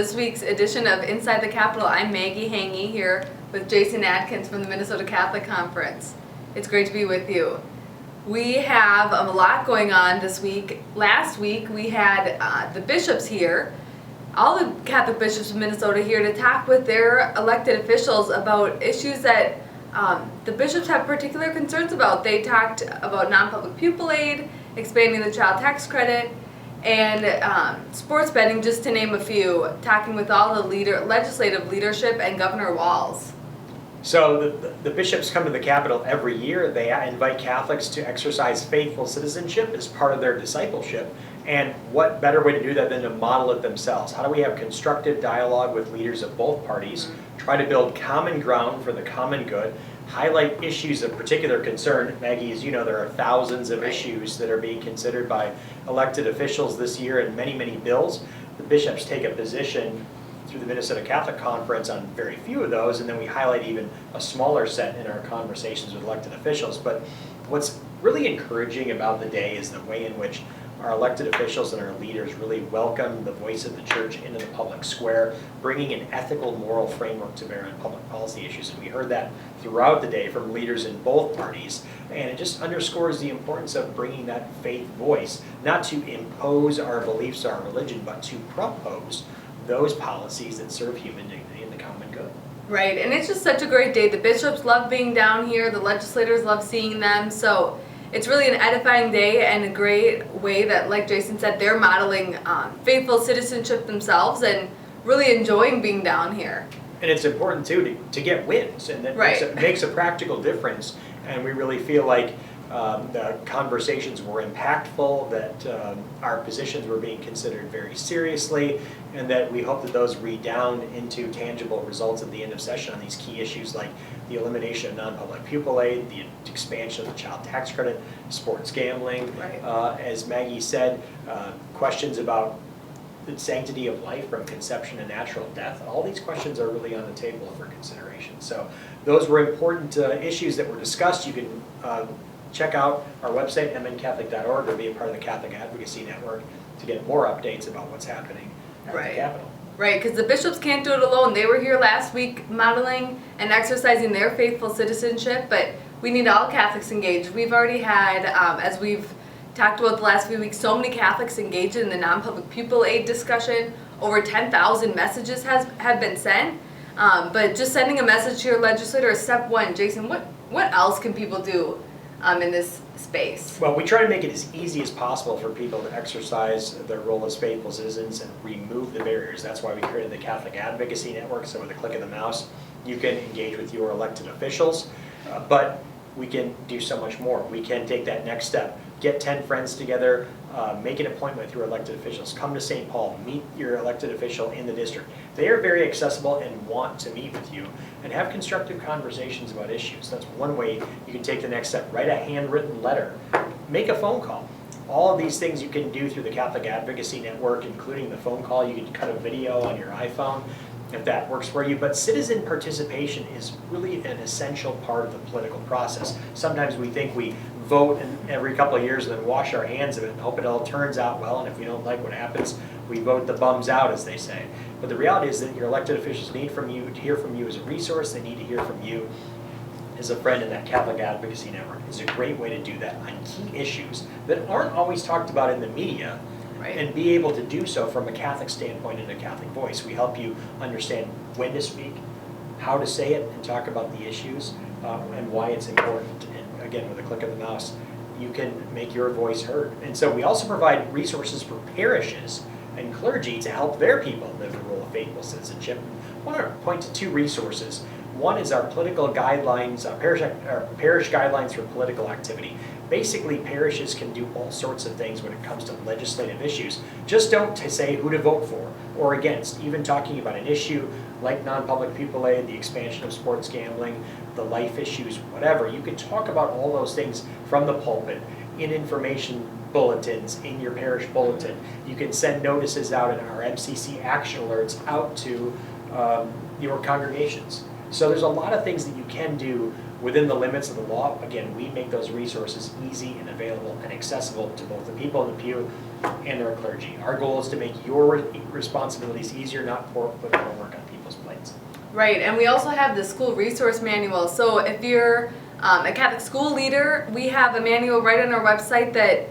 this week's edition of Inside the Capitol. I'm Maggie Hangy here with Jason Adkins from the Minnesota Catholic Conference. It's great to be with you. We have a lot going on this week. Last week we had the bishops here, all the Catholic bishops of Minnesota here to talk with their elected officials about issues that the bishops have particular concerns about. They talked about non-public pupil aid, expanding the child tax credit, and sports betting, just to name a few, talking with all the legislative leadership and Governor Walz. So the bishops come to the Capitol every year. They invite Catholics to exercise faithful citizenship as part of their discipleship. And what better way to do that than to model it themselves? How do we have constructive dialogue with leaders of both parties, try to build common ground for the common good, highlight issues of particular concern? Maggie, as you know, there are thousands of issues that are being considered by elected officials this year and many, many bills. The bishops take a position through the Minnesota Catholic Conference on very few of those, and then we highlight even a smaller set in our conversations with elected officials. But what's really encouraging about the day is the way in which our elected officials and our leaders really welcome the voice of the church into the public square, bringing an ethical, moral framework to bear on public policy issues. And we heard that throughout the day from leaders in both parties. And it just underscores the importance of bringing that faith voice, not to impose our beliefs or our religion, but to propose those policies that serve human dignity and the common good. Right, and it's just such a great day. The bishops love being down here, the legislators love seeing them, so it's really an edifying day and a great way that, like Jason said, they're modeling faithful citizenship themselves and really enjoying being down here. And it's important too to get wins, and that makes a practical difference. And we really feel like the conversations were impactful, that our positions were being considered very seriously, and that we hope that those redound into tangible results at the end of session on these key issues like the elimination of non-public pupil aid, the expansion of the child tax credit, sports gambling, as Maggie said, questions about the sanctity of life from conception to natural death. All these questions are really on the table for consideration. So those were important issues that were discussed. You can check out our website, mncatholic.org, or be a part of the Catholic Advocacy Network to get more updates about what's happening at the Capitol. Right, because the bishops can't do it alone. They were here last week modeling and exercising their faithful citizenship, but we need all Catholics engaged. We've already had, as we've talked about the last few weeks, so many Catholics engaged in the non-public pupil aid discussion. Over 10,000 messages have been sent. But just sending a message to your legislator is step one. Jason, what else can people do in this space? Well, we try to make it as easy as possible for people to exercise their role as faithful citizens and remove the barriers. That's why we created the Catholic Advocacy Network, so with a click of the mouse, you can engage with your elected officials. But we can do so much more. We can take that next step. Get 10 friends together, make an appointment with your elected officials. Come to St. Paul, meet your elected official in the district. They are very accessible and want to meet with you and have constructive conversations about issues. That's one way you can take the next step. Write a handwritten letter, make a phone call. All of these things you can do through the Catholic Advocacy Network, including the phone call. You can cut a video on your iPhone if that works for you. But citizen participation is really an essential part of the political process. Sometimes we think we vote every couple of years and then wash our hands of it and hope it all turns out well, and if we don't like what happens, we vote the bums out, as they say. But the reality is that your elected officials need from you to hear from you as a resource. They need to hear from you as a friend, in that Catholic Advocacy Network is a great way to do that on key issues that aren't always talked about in the media, and be able to do so from a Catholic standpoint and a Catholic voice. We help you understand when to speak, how to say it, and talk about the issues and why it's important. And again, with a click of the mouse, you can make your voice heard. And so we also provide resources for parishes and clergy to help their people live the role of faithful citizenship. I want to point to two resources. One is our political guidelines, parish guidelines for political activity. Basically, parishes can do all sorts of things when it comes to legislative issues. Just don't say who to vote for or against. Even talking about an issue like non-public pupil aid, the expansion of sports gambling, the life issues, whatever. You can talk about all those things from the pulpit, in information bulletins, in your parish bulletin. You can send notices out in our MCC action alerts out to your congregations. So there's a lot of things that you can do within the limits of the law, again, we make those resources easy and available and accessible to both the people in the pew and our clergy. Our goal is to make your responsibilities easier, not put more work on people's plates. Right, and we also have the school resource manual. So if you're a Catholic school leader, we have a manual right on our website that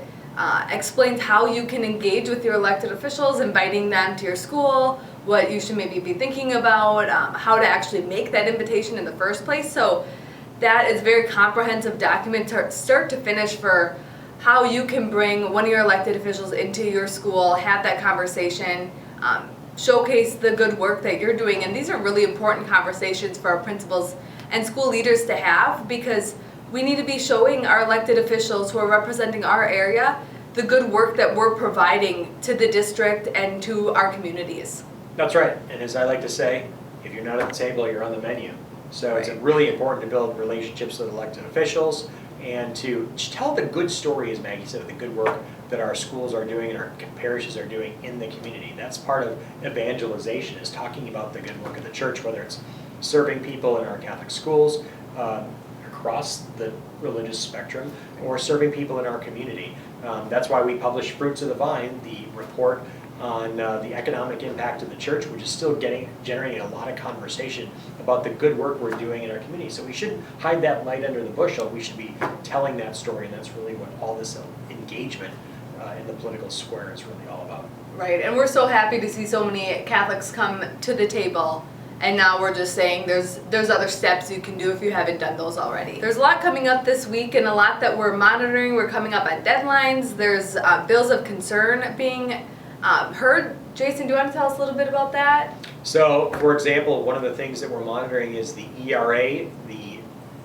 explains how you can engage with your elected officials, inviting them to your school, what you should maybe be thinking about, how to actually make that invitation in the first place. So that is a very comprehensive document start to finish for how you can bring one of your elected officials into your school, have that conversation, showcase the good work that you're doing. And these are really important conversations for our principals and school leaders to have, because we need to be showing our elected officials who are representing our area the good work that we're providing to the district and to our communities. That's right, and as I like to say, if you're not at the table, you're on the menu. So it's really important to build relationships with elected officials and to tell the good story, as Maggee said, of the good work that our schools are doing and our parishes are doing in the community. That's part of evangelization, is talking about the good work of the church, whether it's serving people in our Catholic schools across the religious spectrum, or serving people in our community. That's why we publish Fruits of the Vine, the report on the economic impact of the church, which is still generating a lot of conversation about the good work we're doing in our community. So we shouldn't hide that light under the bushel. We should be telling that story, and that's really what all this engagement in the political square is really all about. Right, and we're so happy to see so many Catholics come to the table. And now we're just saying there's other steps you can do if you haven't done those already. There's a lot coming up this week and a lot that we're monitoring. We're coming up on deadlines. There's bills of concern being heard. Jason, do you want to tell us a little bit about that? So, for example, one of the things that we're monitoring is the ERA, the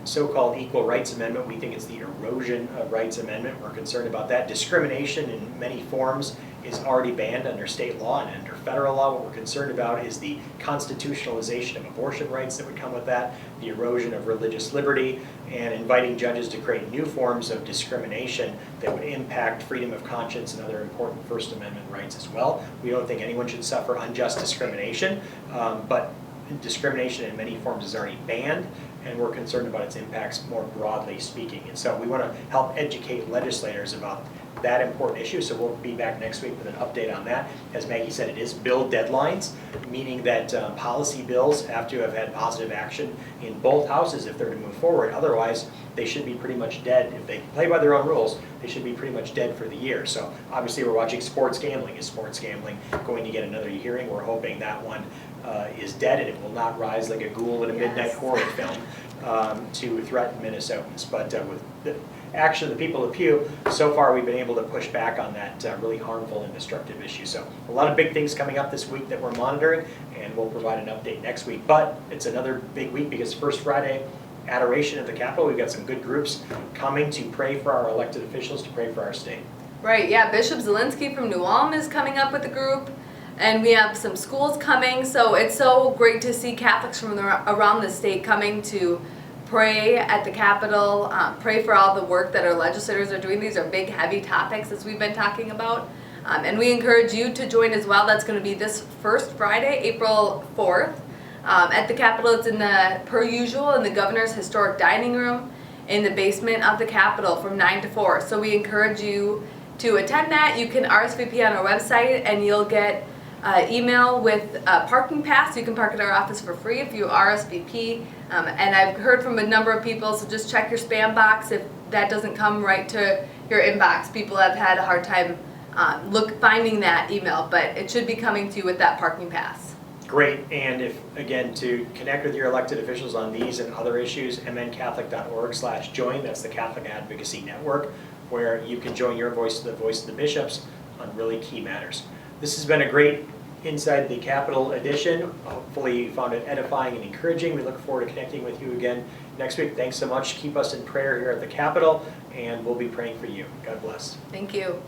so-called Equal Rights Amendment. We think it's the Erosion of Rights Amendment. We're concerned about that. Discrimination in many forms is already banned under state law and under federal law. What we're concerned about is the constitutionalization of abortion rights that would come with that, the erosion of religious liberty, and inviting judges to create new forms of discrimination that would impact freedom of conscience and other important First Amendment rights as well. We don't think anyone should suffer unjust discrimination, but discrimination in many forms is already banned, and we're concerned about its impacts more broadly speaking. And so we want to help educate legislators about that important issue. So we'll be back next week with an update on that. As Maggee said, it is bill deadlines, meaning that policy bills have to have had positive action in both houses if they're to move forward. Otherwise, they should be pretty much dead. If they play by their own rules, they should be pretty much dead for the year. So obviously we're watching sports gambling. Is sports gambling going to get another hearing? We're hoping that one is dead and it will not rise like a ghoul in a midnight horror film to threaten Minnesotans. But with the action of the people of Pew, so far we've been able to push back on that really harmful and destructive issue. So a lot of big things coming up this week that we're monitoring, and we'll provide an update next week. But it's another big week because First Friday, Adoration at the Capitol. We've got some good groups coming to pray for our elected officials, to pray for our state. Right, yeah, Bishop Zielinski from New Ulm is coming up with a group, and we have some schools coming, so it's so great to see Catholics from around the state coming to pray at the Capitol, pray for all the work that our legislators are doing. These are big, heavy topics, as we've been talking about, and we encourage you to join as well. That's going to be this first Friday, April 4th. At the Capitol, it's per usual, in the Governor's Historic Dining Room in the basement of the Capitol from 9 to 4. So we encourage you to attend that. You can RSVP on our website and you'll get email with a parking pass. You can park at our office for free if you RSVP. And I've heard from a number of people, so just check your spam box if that doesn't come right to your inbox. People have had a hard time finding that email, but it should be coming to you with that parking pass. Great, and if, again, to connect with your elected officials on these and other issues, mncatholic.org/join, that's the Catholic Advocacy Network, where you can join your voice to the voice of the bishops on really key matters. This has been a great Inside the Capitol edition. Hopefully you found it edifying and encouraging. We look forward to connecting with you again next week. Thanks so much. Keep us in prayer here at the Capitol, and we'll be praying for you. God bless. Thank you.